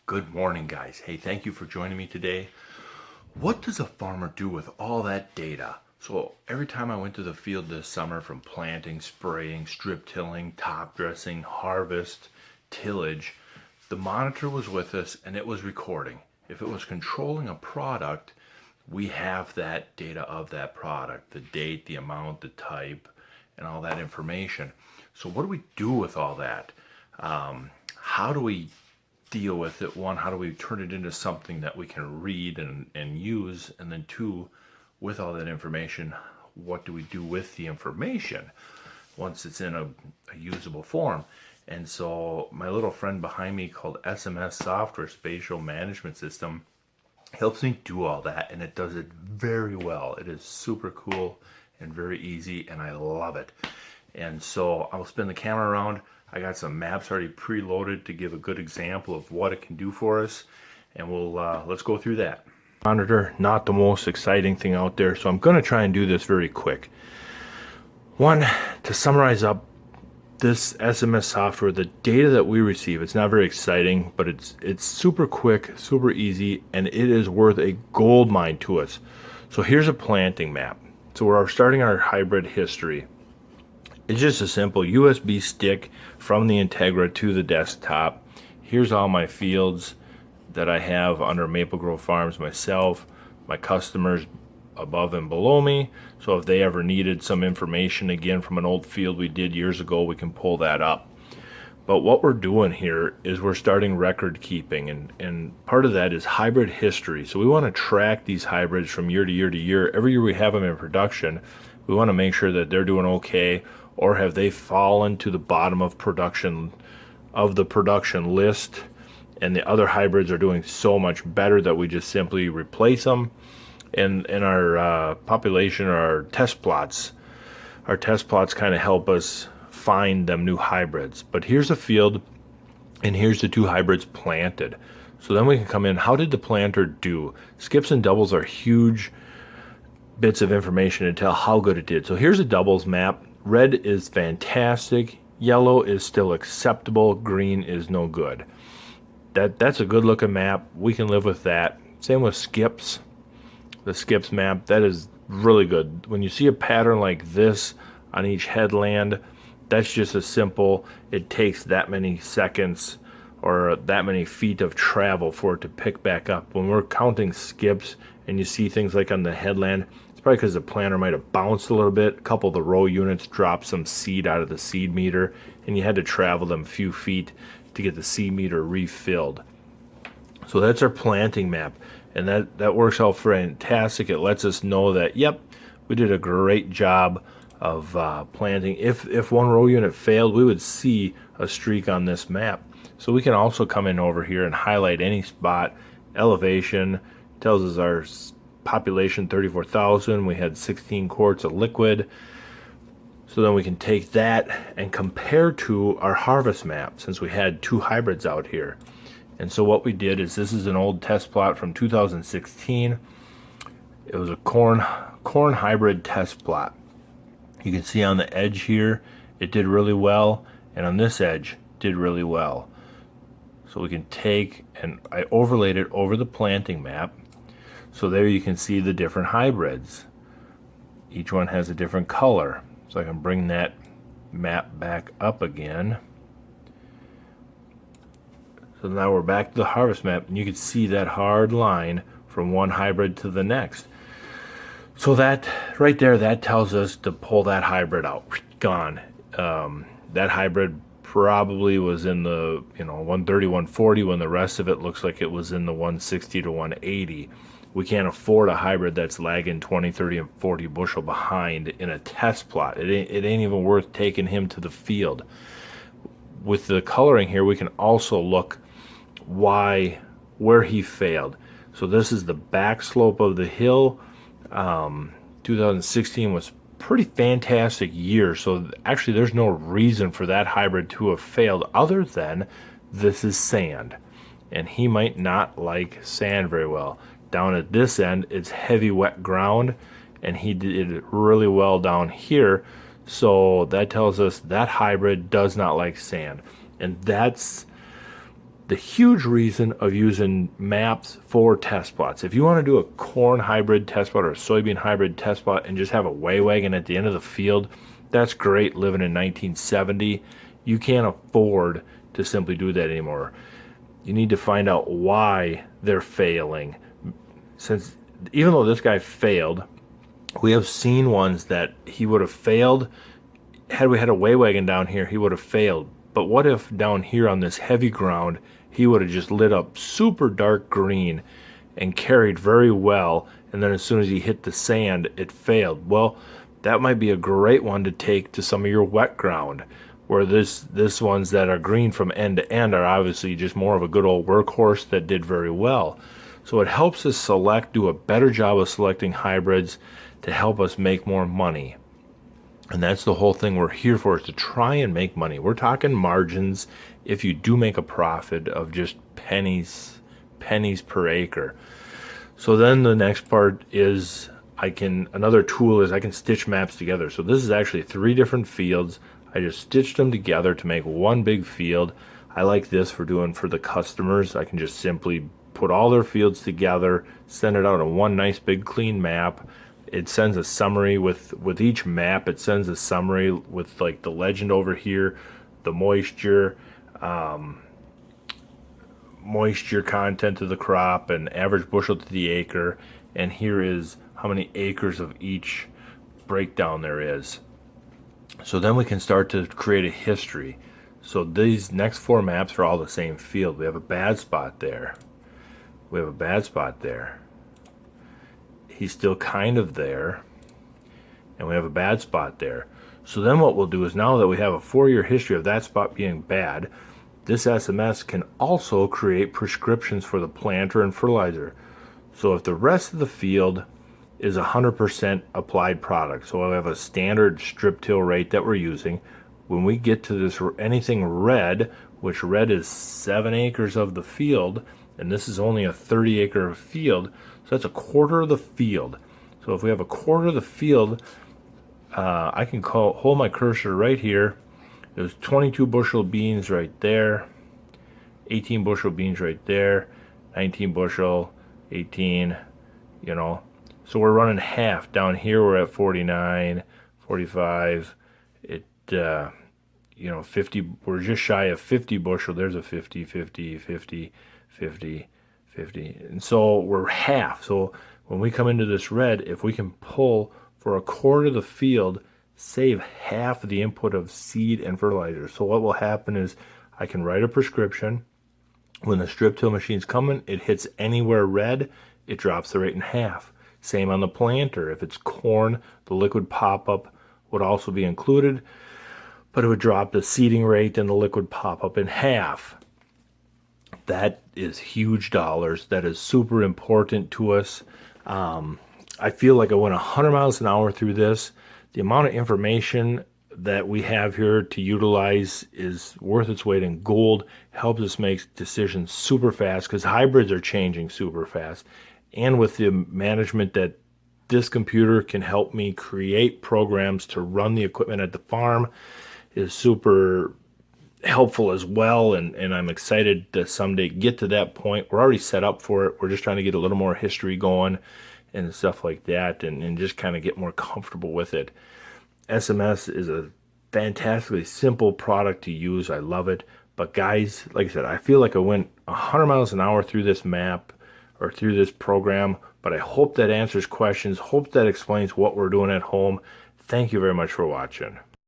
Good morning, guys. Hey, thank you for joining me today. What does a farmer do with all that data? So every time I went to the field this summer, from planting, spraying, strip tilling, top dressing, harvest, tillage, the monitor was with us and it was recording. If it was controlling a product, we have that data of that product, the date, the amount, the type, and all that information. So what do we do with all that? How do we deal with it? One, how do we turn it into something that we can read and use? And then two, with all that information, what do we do with the information once it's in a usable form? And so my little friend behind me, called SMS Software Spatial Management System, helps me do all that, and it does it very well. It is super cool and very easy, and I love it. And so I'll spin the camera around. I got some maps already preloaded to give a good example of what it can do for us, and let's go through that. Monitor, not the most exciting thing out there, so I'm going to try and do this very quick. One, to summarize up this SMS software, the data that we receive, it's not very exciting, but it's super quick, super easy, and it is worth a gold mine to us. So here's a planting map. So we're starting our hybrid history. It's just a simple USB stick from the Integra to the desktop. Here's all my fields that I have under Maple Grove Farms myself, my customers above and below me. So if they ever needed some information again from an old field we did years ago, we can pull that up. But what we're doing here is we're starting record keeping, and part of that is hybrid history. So we want to track these hybrids from year to year to year. Every year we have them in production, we want to make sure that they're doing okay, or have they fallen to the bottom of the production list, and the other hybrids are doing so much better that we just simply replace them. And our population, our test plots kind of help us find them new hybrids. But here's a field, and here's the two hybrids planted. So then we can come in, how did the planter do? Skips and doubles are huge bits of information to tell how good it did. So here's a doubles map. Red is fantastic, yellow is still acceptable, green is no good. That's a good looking map. We can live with that. Same with skips. The skips map, that is really good. When you see a pattern like this on each headland, that's just as simple. It takes that many seconds or that many feet of travel for it to pick back up. When we're counting skips and you see things like on the headland, it's probably because the planter might have bounced a little bit. A couple of the row units dropped some seed out of the seed meter, and you had to travel them a few feet to get the seed meter refilled. So that's our planting map, and that works out fantastic. It lets us know that, yep, we did a great job of planting. If one row unit failed, we would see a streak on this map. So we can also come in over here and highlight any spot. Elevation tells us our population 34,000. We had 16 quarts of liquid. So then we can take that and compare to our harvest map, since we had two hybrids out here. And so what we did is, this is an old test plot from 2016. It was a corn hybrid test plot. You can see on the edge here, it did really well, and on this edge, did really well. So we can take, and I overlaid it over the planting map. So there you can see the different hybrids. Each one has a different color. So I can bring that map back up again. So now we're back to the harvest map, and you can see that hard line from one hybrid to the next. So that right there, that tells us to pull that hybrid out. Gone. That hybrid probably was in the 130, 140, when the rest of it looks like it was in the 160 to 180. We can't afford a hybrid that's lagging 20, 30, and 40 bushel behind in a test plot. It ain't even worth taking him to the field. With the coloring here, we can also look where he failed. So this is the back slope of the hill. 2016 was pretty fantastic year. So actually there's no reason for that hybrid to have failed other than this is sand. And he might not like sand very well. Down at this end, it's heavy wet ground, and he did really well down here. So that tells us that hybrid does not like sand. And that's the huge reason of using maps for test plots. If you want to do a corn hybrid test plot or a soybean hybrid test plot and just have a way wagon at the end of the field, that's great living in 1970. You can't afford to simply do that anymore. You need to find out why they're failing. Since even though this guy failed, we have seen ones that he would have failed. Had we had a way wagon down here, he would have failed. But what if down here on this heavy ground, he would have just lit up super dark green and carried very well, and then as soon as he hit the sand, it failed? Well, that might be a great one to take to some of your wet ground, where this ones that are green from end to end are obviously just more of a good old workhorse that did very well. So it helps us do a better job of selecting hybrids to help us make more money. And that's the whole thing we're here for, is to try and make money. We're talking margins if you do make a profit of just pennies per acre. So then the next part is another tool is I can stitch maps together. So this is actually 3 different fields. I just stitched them together to make one big field. I like this for the customers. I can just simply put all their fields together, send it out in one nice big clean map. It sends a summary with each map. It sends a summary with like the legend over here, the moisture content of the crop, and average bushel to the acre. And here is how many acres of each breakdown there is. So then we can start to create a history. So these next 4 maps are all the same field. We have a bad spot there. We have a bad spot there. He's still kind of there, and we have a bad spot there. So then what we'll do is, now that we have a 4-year history of that spot being bad, this SMS can also create prescriptions for the planter and fertilizer. So if the rest of the field is 100% applied product, so we have a standard strip till rate that we're using, when we get to this anything red, which red is 7 acres of the field, and this is only a 30-acre field, so that's a quarter of the field. So if we have a quarter of the field, I can hold my cursor right here. There's 22 bushel beans right there, 18 bushel beans right there, 19 bushel, 18, So we're running half. Down here we're at 49, 45. 50, we're just shy of 50 bushel. There's a 50, 50, 50, 50, 50. And so we're half. So when we come into this red, if we can pull for a quarter of the field, save half of the input of seed and fertilizer. So what will happen is I can write a prescription. When the strip till machine's coming, it hits anywhere red, it drops the rate in half. Same on the planter. If it's corn, the liquid pop-up would also be included, but it would drop the seeding rate and the liquid pop-up in half. That is huge dollars. That is super important to us. I feel like I went 100 miles an hour through this. The amount of information that we have here to utilize is worth its weight in gold. Helps us make decisions super fast, because hybrids are changing super fast. And with the management that this computer can help me create programs to run the equipment at the farm is super helpful as well. And I'm excited to someday get to that point. We're already set up for it. We're just trying to get a little more history going and stuff like that, and just kind of get more comfortable with it. SMS is a fantastically simple product to use. I love it. But guys, like I said, I feel like I went 100 miles an hour through this map or through this program, but I hope that answers questions. Hope that explains what we're doing at home. Thank you very much for watching.